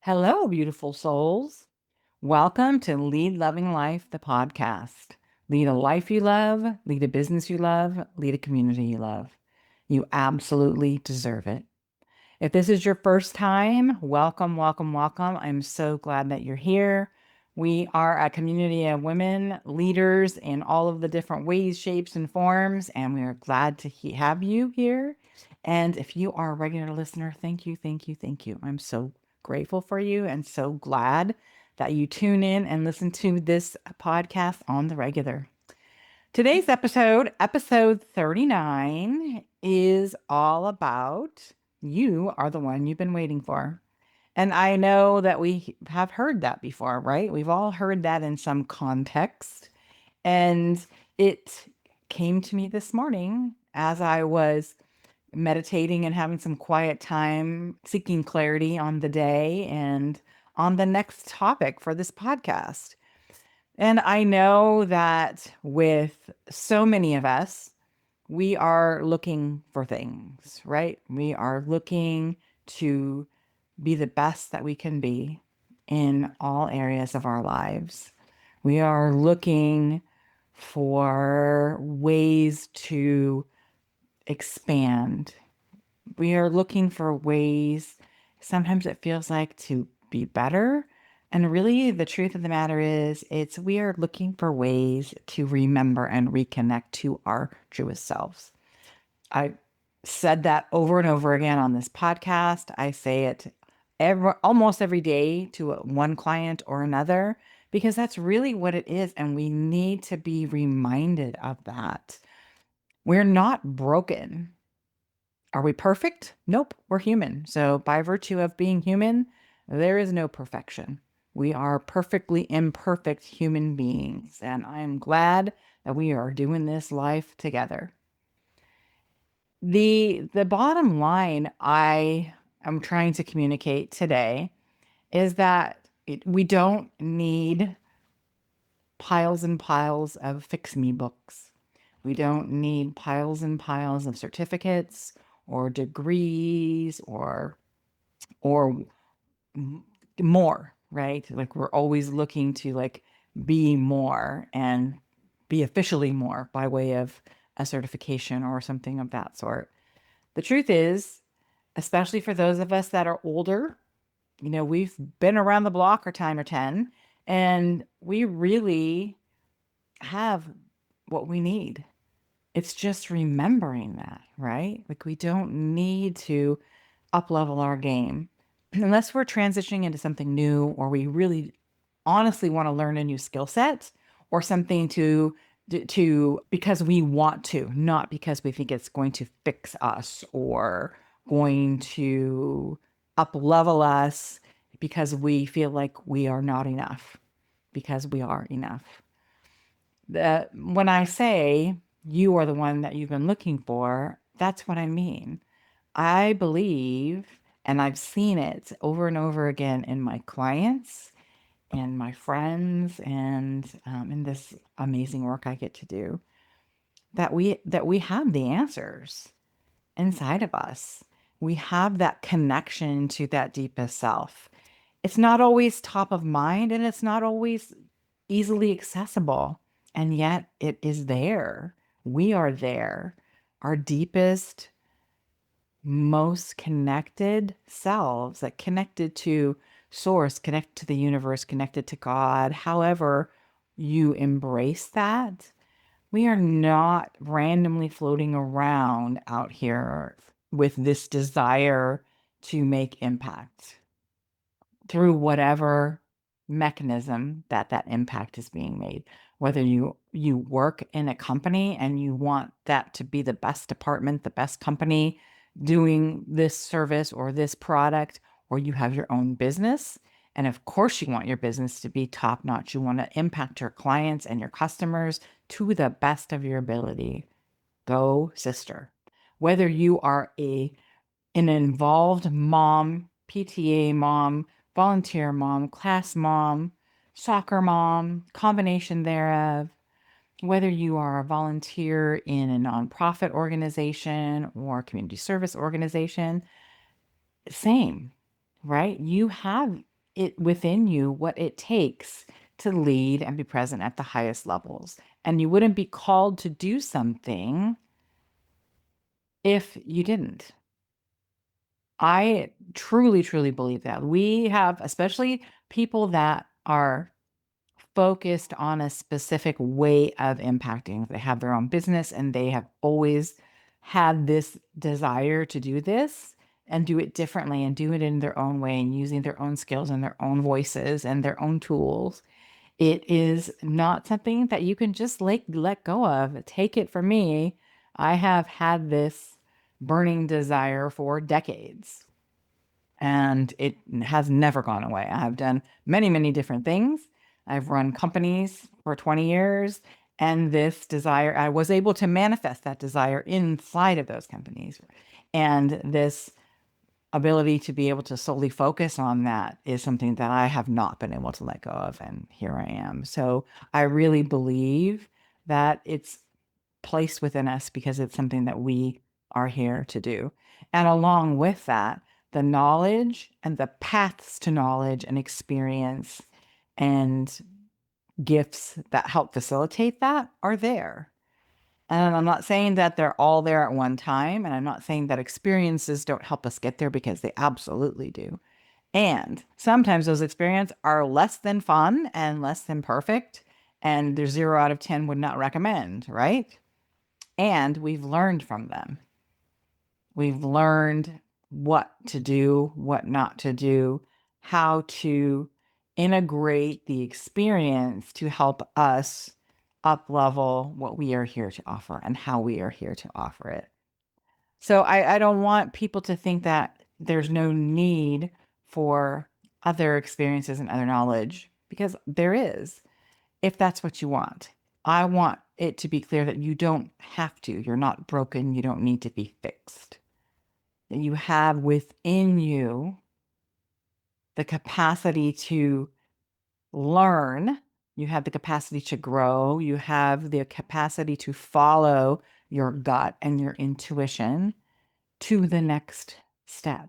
Hello, beautiful souls. Welcome to Lead Loving Life, the podcast. Lead a life you love, lead a business you love, lead a community you love. You absolutely deserve it. If this is your first time, welcome, welcome, welcome. I'm so glad that you're here. We are a community of women leaders in all of the different ways, shapes, and forms, and we are glad to have you here. And if you are a regular listener, thank you, thank you, thank you. I'm so grateful for you and so glad that you tune in and listen to this podcast on the regular. Today's episode 39, is all about you are the one you've been waiting for. And I know that we have heard that before, right? We've all heard that in some context. And it came to me this morning as I was meditating and having some quiet time, seeking clarity on the day and on the next topic for this podcast. And I know that with so many of us, we are looking for things, right? We are looking to be the best that we can be in all areas of our lives. We are looking for ways to expand. We are looking for ways, sometimes it feels like, to be better. And really, the truth of the matter is, we are looking for ways to remember and reconnect to our truest selves. I said that over and over again on this podcast. I say it almost every day to one client or another, because that's really what it is. And we need to be reminded of that. We're not broken. Are we perfect? Nope, we're human. So, by virtue of being human, there is no perfection. We are perfectly imperfect human beings. And I'm glad that we are doing this life together. The bottom line I am trying to communicate today is that we don't need piles and piles of fix me books. We don't need piles and piles of certificates or degrees or more, right? Like, we're always looking to be more and be officially more by way of a certification or something of that sort. The truth is, especially for those of us that are older, we've been around the block a time or 10, and we really have what we need. It's just remembering that, right? Like, we don't need to up level our game unless we're transitioning into something new, or we really honestly want to learn a new skill set or something to because we want to, not because we think it's going to fix us or going to up level us, because we feel like we are not enough, because we are enough. When I say you are the one that you've been looking for, that's what I mean. I believe, and I've seen it over and over again in my clients and my friends, and in this amazing work I get to do, that we have the answers inside of us. We have that connection to that deepest self. It's not always top of mind, and it's not always easily accessible, and yet it is there. We are there. Our deepest, most connected selves, that connected to source, connected to the universe, connected to God, however you embrace that. We are not randomly floating around out here with this desire to make impact through whatever mechanism that impact is being made. Whether you work in a company and you want that to be the best department, the best company doing this service or this product, or you have your own business, and of course you want your business to be top notch. You want to impact your clients and your customers to the best of your ability. Go, sister. Whether you are an involved mom, PTA mom, volunteer mom, class mom, soccer mom, combination thereof, whether you are a volunteer in a nonprofit organization or community service organization, same, right? You have it within you what it takes to lead and be present at the highest levels. And you wouldn't be called to do something if you didn't. I truly, truly believe that. We have, especially people that are focused on a specific way of impacting. They have their own business and they have always had this desire to do this and do it differently and do it in their own way and using their own skills and their own voices and their own tools. It is not something that you can just let go of. Take it from me. I have had this burning desire for decades and it has never gone away. I've done many, many different things. I've run companies for 20 years, and this desire, I was able to manifest that desire inside of those companies. And this ability to be able to solely focus on that is something that I have not been able to let go of. And here I am. So I really believe that it's placed within us because it's something that we are here to do. And along with that, the knowledge and the paths to knowledge and experience and gifts that help facilitate that are there. And I'm not saying that they're all there at one time. And I'm not saying that experiences don't help us get there because they absolutely do. And sometimes those experiences are less than fun and less than perfect. And their 0 out of 10 would not recommend, right? And we've learned from them. We've learned what to do, what not to do, how to integrate the experience to help us up level what we are here to offer and how we are here to offer it. So I don't want people to think that there's no need for other experiences and other knowledge, because there is, if that's what you want. I want it to be clear that you don't have to. You're not broken. You don't need to be fixed. That you have within you the capacity to learn. You have the capacity to grow. You have the capacity to follow your gut and your intuition to the next step,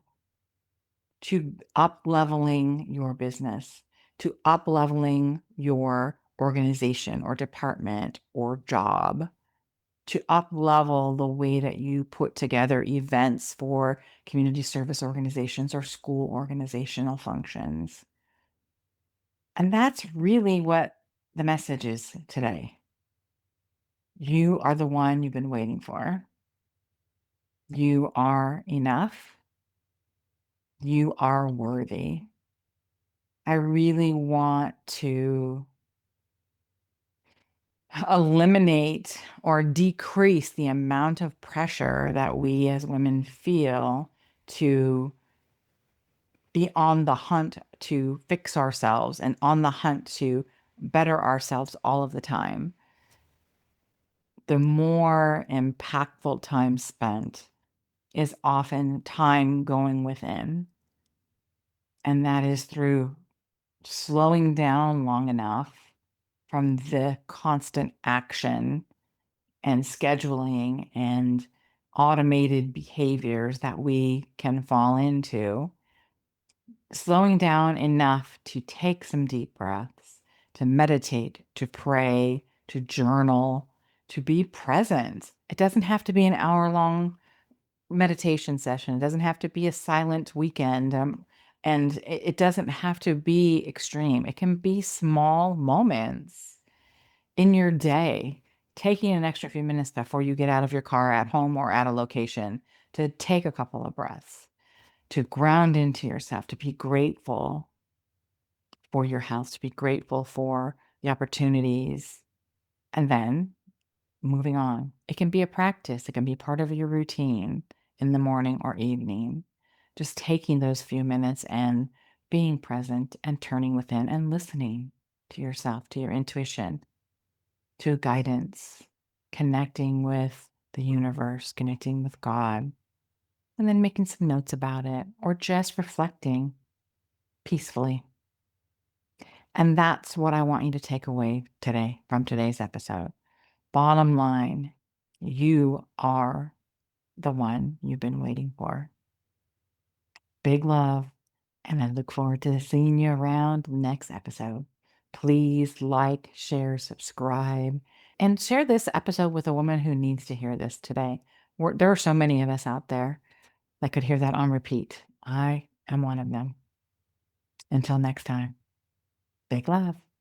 to up leveling your business, to up leveling your organization or department or job, to up level the way that you put together events for community service organizations or school organizational functions. And that's really what the message is today. You are the one you've been waiting for. You are enough. You are worthy. I really want to eliminate or decrease the amount of pressure that we as women feel to be on the hunt to fix ourselves and on the hunt to better ourselves all of the time. The more impactful time spent is often time going within. And that is through slowing down long enough from the constant action and scheduling and automated behaviors that we can fall into, slowing down enough to take some deep breaths, to meditate, to pray, to journal, to be present. It doesn't have to be an hour-long meditation session. It doesn't have to be a silent weekend. And it doesn't have to be extreme. It can be small moments in your day, taking an extra few minutes before you get out of your car at home or at a location to take a couple of breaths, to ground into yourself, to be grateful for your health, to be grateful for the opportunities, and then moving on. It can be a practice. It can be part of your routine in the morning or evening. Just taking those few minutes and being present and turning within and listening to yourself, to your intuition, to guidance, connecting with the universe, connecting with God, and then making some notes about it or just reflecting peacefully. And that's what I want you to take away today from today's episode. Bottom line, you are the one you've been waiting for. Big love. And I look forward to seeing you around next episode. Please like, share, subscribe, and share this episode with a woman who needs to hear this today. There are so many of us out there that could hear that on repeat. I am one of them. Until next time, big love.